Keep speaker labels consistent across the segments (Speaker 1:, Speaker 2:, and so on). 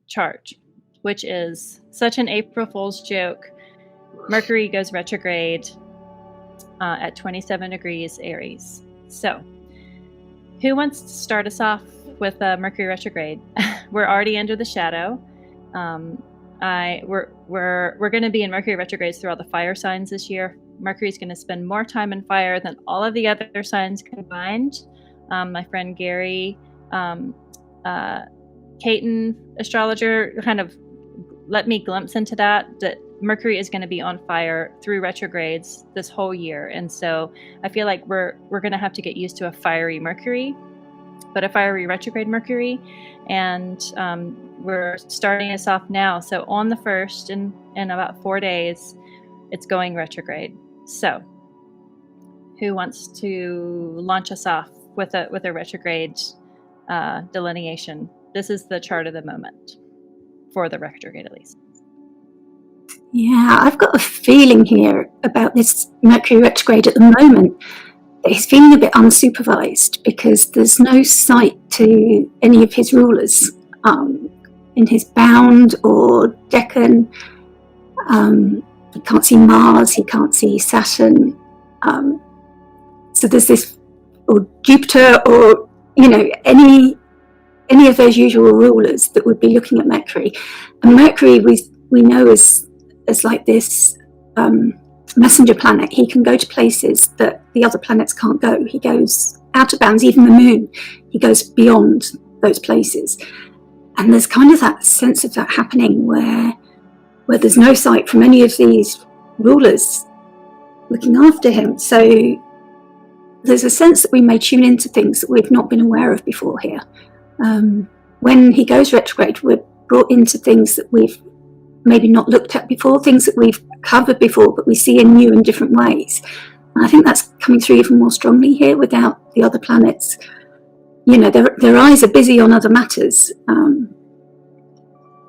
Speaker 1: chart, which is such an April Fool's joke. Mercury goes retrograde at 27 degrees Aries. So, who wants to start us off with Mercury retrograde? We're already under the shadow. We're going to be in Mercury retrogrades through all the fire signs this year. Mercury's going to spend more time in fire than all of the other signs combined. My friend Gary, Caton, astrologer, kind of let me glimpse into that Mercury is going to be on fire through retrogrades this whole year. And so I feel like we're going to have to get used to a fiery Mercury, but a fiery retrograde Mercury. And we're starting us off now. So on the 1st, in about 4 days, it's going retrograde. So who wants to launch us off with a retrograde delineation? This is the chart of the moment for the retrograde, at least.
Speaker 2: Yeah, I've got a feeling here about this Mercury retrograde at the moment that he's feeling a bit unsupervised because there's no sight to any of his rulers in his bound or decan. He can't see Mars, he can't see Saturn. So there's this, or Jupiter, or any of those usual rulers that would be looking at Mercury. And Mercury we know as like this messenger planet. He can go to places that the other planets can't go. He goes out of bounds, even the moon. He goes beyond those places. And there's kind of that sense of that happening where there's no sight from any of these rulers looking after him. So there's a sense that we may tune into things that we've not been aware of before here. When he goes retrograde, we're brought into things that we've maybe not looked at before, things that we've covered before, but we see in new and different ways. And I think that's coming through even more strongly here without the other planets. Their eyes are busy on other matters.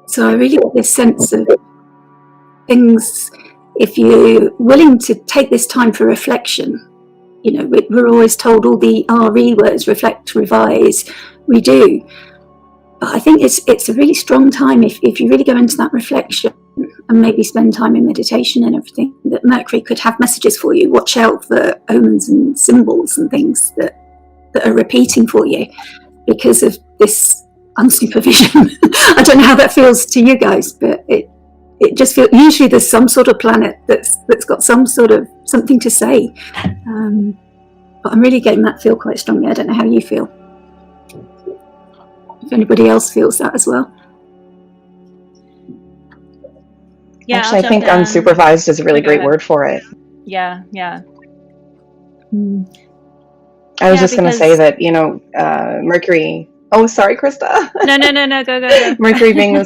Speaker 2: So I really get this sense of things, if you're willing to take this time for reflection, we're always told all the RE words, reflect, revise, redo. But I think it's a really strong time if you really go into that reflection and maybe spend time in meditation and everything, that Mercury could have messages for you. Watch out for omens and symbols and things that are repeating for you because of this unsupervision. I don't know how that feels to you guys, but it just feels, usually there's some sort of planet that's got some sort of something to say. But I'm really getting that feel quite strongly. I don't know how you feel. If anybody else feels that as well.
Speaker 3: Yeah, actually, I think unsupervised is a really great word for it.
Speaker 1: Yeah.
Speaker 3: I was just going to say that, Mercury. Oh, sorry, Krista.
Speaker 1: No. Go.
Speaker 3: Mercury being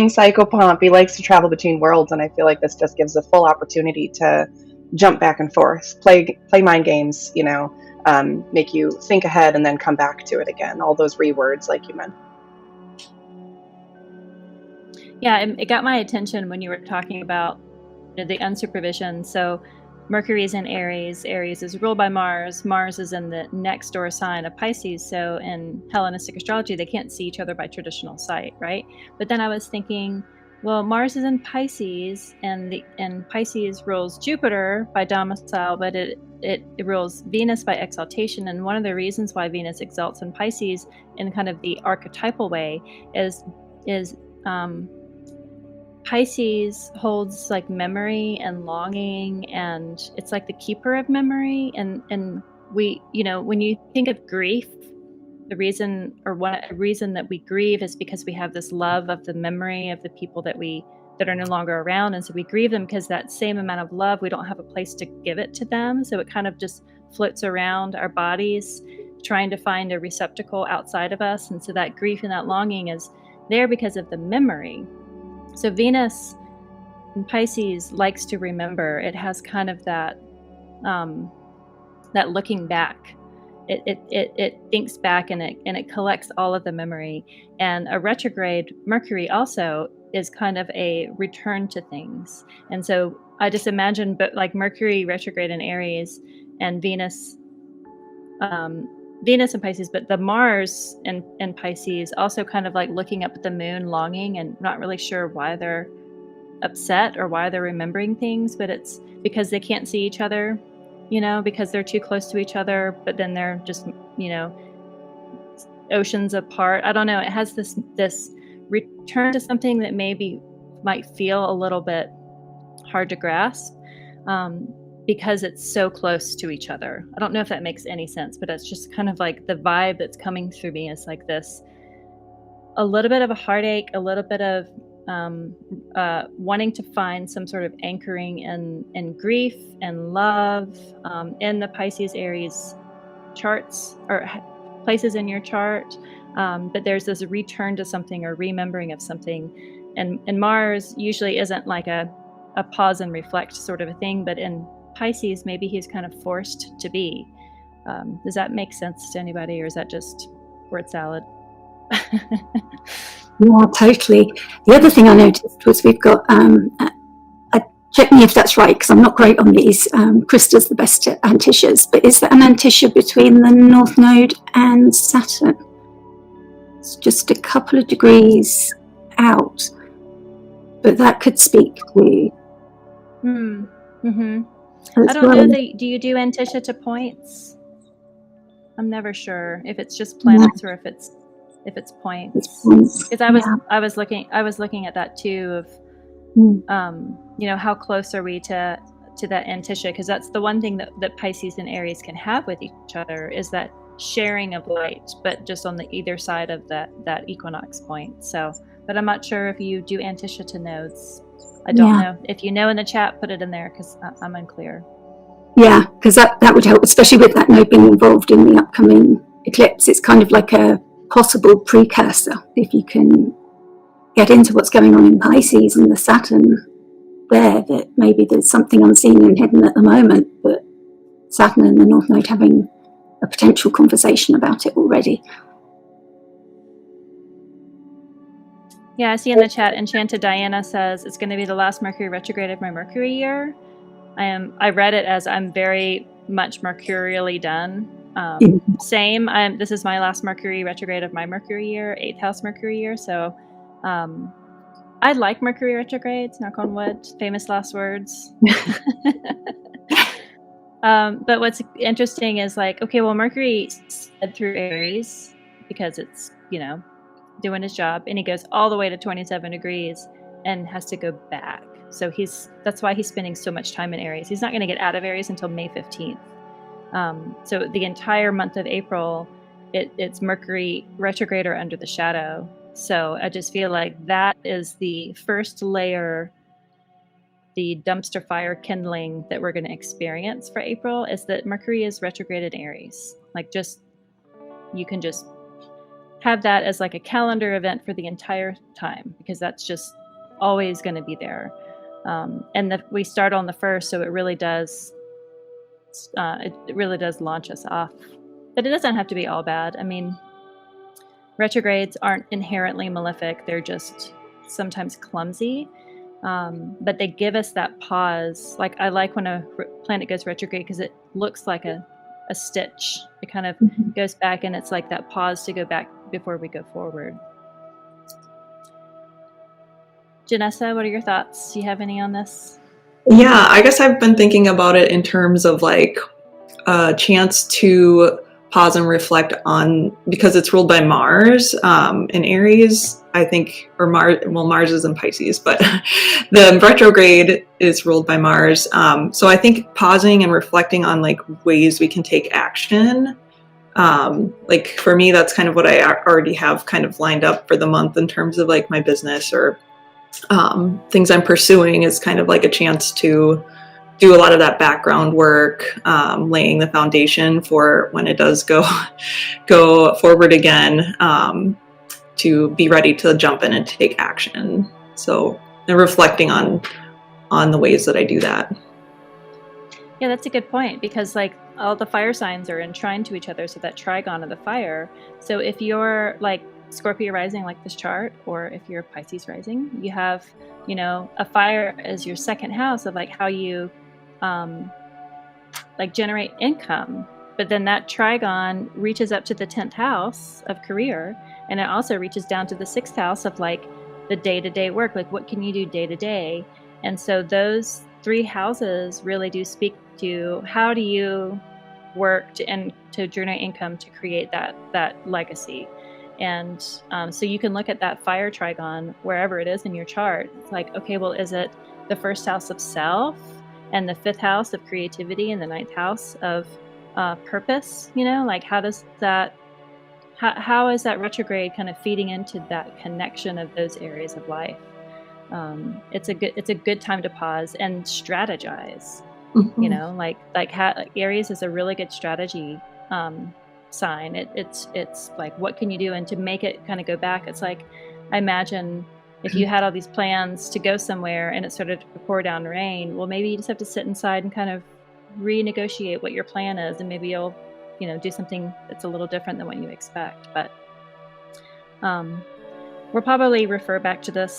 Speaker 3: psychopomp, he likes to travel between worlds, and I feel like this just gives a full opportunity to jump back and forth, play mind games, make you think ahead and then come back to it again. All those rewords, like you meant.
Speaker 1: Yeah, it got my attention when you were talking about the unsupervision. So Mercury is in Aries. Aries is ruled by Mars. Mars is in the next door sign of Pisces. So in Hellenistic astrology, they can't see each other by traditional sight, right? But then I was thinking, well, Mars is in Pisces, and Pisces rules Jupiter by domicile, but it rules Venus by exaltation. And one of the reasons why Venus exalts in Pisces in kind of the archetypal way is Pisces holds like memory and longing, and it's like the keeper of memory. And we, when you think of grief, the reason that we grieve is because we have this love of the memory of the people that are no longer around. And so we grieve them because that same amount of love, we don't have a place to give it to them. So it kind of just floats around our bodies, trying to find a receptacle outside of us. And so that grief and that longing is there because of the memory. So Venus in Pisces likes to remember. It has kind of that looking back. It thinks back and it collects all of the memory. And a retrograde Mercury also is kind of a return to things. And so I just imagine, but like Mercury retrograde in Aries and Venus Venus in Pisces, but the Mars in Pisces also kind of like looking up at the moon, longing, and not really sure why they're upset or why they're remembering things, but it's because they can't see each other, because they're too close to each other, but then they're just, oceans apart. I don't know. It has this return to something that might feel a little bit hard to grasp, because it's so close to each other. I don't know if that makes any sense, but it's just kind of like the vibe that's coming through me is like this, a little bit of a heartache, a little bit of wanting to find some sort of anchoring in grief and love, in the Pisces Aries charts or places in your chart. But there's this return to something or remembering of something. And Mars usually isn't like a pause and reflect sort of a thing, but in Pisces, maybe he's kind of forced to be. Does that make sense to anybody, or is that just word salad?
Speaker 2: Yeah, totally. The other thing I noticed was we've got, check me if that's right, because I'm not great on these. Krista's the best at antishas, but is that an antisha between the North Node and Saturn? It's just a couple of degrees out, but that could speak to...
Speaker 1: I don't know. Do you do antisha to points? I'm never sure if it's just planets or if it's points. Because I was looking at that too of how close are we to that antisha, because that's the one thing that Pisces and Aries can have with each other is that sharing of light, but just on the either side of that equinox point. So, but I'm not sure if you do antisha to nodes. I don't know. If you know in the chat, put it in there, because I'm unclear. Yeah,
Speaker 2: because that would help, especially with that node being involved in the upcoming eclipse. It's kind of like a possible precursor if you can get into what's going on in Pisces and the Saturn there, that maybe there's something unseen and hidden at the moment, but Saturn and the North Node having a potential conversation about it already.
Speaker 1: Yeah, I see in the chat, Enchanted Diana says, it's going to be the last Mercury retrograde of my Mercury year. I read it as I'm very much mercurially done. Same. This is my last Mercury retrograde of my Mercury year, 8th house Mercury year. So I like Mercury retrogrades, knock on wood, famous last words. But what's interesting is like, okay, well, Mercury sped through Aries because it's, doing his job, and he goes all the way to 27 degrees and has to go back. So that's why he's spending so much time in Aries. He's not going to get out of Aries until May 15th. So the entire month of April, it's Mercury retrograde or under the shadow. So I just feel like that is the first layer, the dumpster fire kindling that we're going to experience for April, is that Mercury is retrograde in Aries. Like, you can just have that as like a calendar event for the entire time, because that's just always going to be there. And we start on the 1st, so it really does launch us off. But it doesn't have to be all bad. I mean, retrogrades aren't inherently malefic. They're just sometimes clumsy. But they give us that pause. Like, I like when a planet goes retrograde because it looks like a stitch. It kind of goes back, and it's like that pause to go back before we go forward. Janessa, what are your thoughts? Do you have any on this?
Speaker 4: Yeah, I guess I've been thinking about it in terms of like a chance to pause and reflect on, because it's ruled by Mars in Aries, I think, or Mars is in Pisces, but the retrograde is ruled by Mars. So I think pausing and reflecting on like ways we can take action. Like for me, that's kind of what I already have kind of lined up for the month in terms of like my business or things I'm pursuing, is kind of like a chance to do a lot of that background work, laying the foundation for when it does go forward again, to be ready to jump in and take action. So, and reflecting on the ways that I do that.
Speaker 1: Yeah, that's a good point, because like all the fire signs are enshrined to each other, so that trigon of the fire. So if you're like Scorpio rising like this chart, or if you're Pisces rising, you have, a fire as your second house of like how you like generate income. but then that trigon reaches up to the 10th house of career, and it also reaches down to the 6th house of like the day-to-day work, like what can you do day to day. And so those 3 houses really do speak to how do you work to generate income to create that legacy. And so you can look at that fire trigon wherever it is in your chart. It's like, okay, well, is it the 1st house of self and the 5th house of creativity and the 9th house of purpose? You know, like how does that, how is that retrograde kind of feeding into that connection of those areas of life? It's a good time to pause and strategize. You know, like Aries is a really good strategy sign. It's like, what can you do? And to make it kind of go back, it's like, I imagine if you had all these plans to go somewhere and it started to pour down rain, well, maybe you just have to sit inside and kind of renegotiate what your plan is, and maybe you'll, you know, do something that's a little different than what you expect. But we'll probably refer back to this